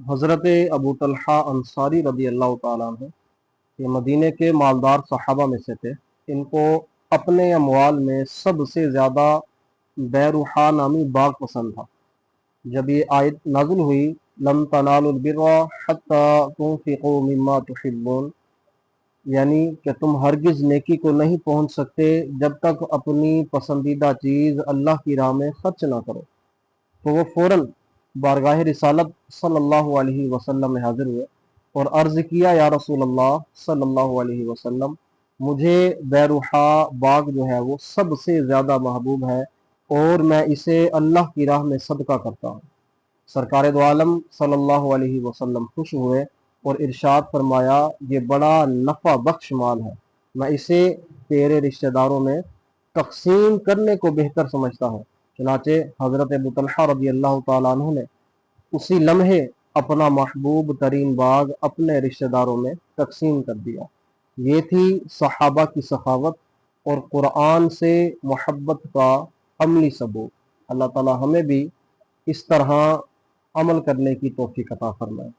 حضرت ابو طلحہ انصاری رضی اللہ تعالیٰ عنہ یہ مدینے کے مالدار صحابہ میں سے تھے۔ ان کو اپنے اموال میں سب سے زیادہ بیروحا نامی باغ پسند تھا۔ جب یہ آیت نازل ہوئی لن تنالوا البر حتی تنفقوا مما تحبون، یعنی کہ تم ہرگز نیکی کو نہیں پہنچ سکتے جب تک اپنی پسندیدہ چیز اللہ کی راہ میں خرچ نہ کرو، تو وہ فوراً بارگاہ رسالت صلی اللہ علیہ وسلم میں حاضر ہوئے اور عرض کیا یا رسول اللہ صلی اللہ علیہ وسلم، مجھے بیروحا باغ جو ہے وہ سب سے زیادہ محبوب ہے اور میں اسے اللہ کی راہ میں صدقہ کرتا ہوں۔ سرکار دو عالم صلی اللہ علیہ وسلم خوش ہوئے اور ارشاد فرمایا یہ بڑا نفع بخش مال ہے، میں اسے تیرے رشتہ داروں میں تقسیم کرنے کو بہتر سمجھتا ہوں۔ چنانچہ حضرت ابو طلحہ رضی اللہ تعالیٰ عنہ نے اسی لمحے اپنا محبوب ترین باغ اپنے رشتہ داروں میں تقسیم کر دیا۔ یہ تھی صحابہ کی سخاوت اور قرآن سے محبت کا عملی ثبوت۔ اللہ تعالیٰ ہمیں بھی اس طرح عمل کرنے کی توفیق عطا فرمائے۔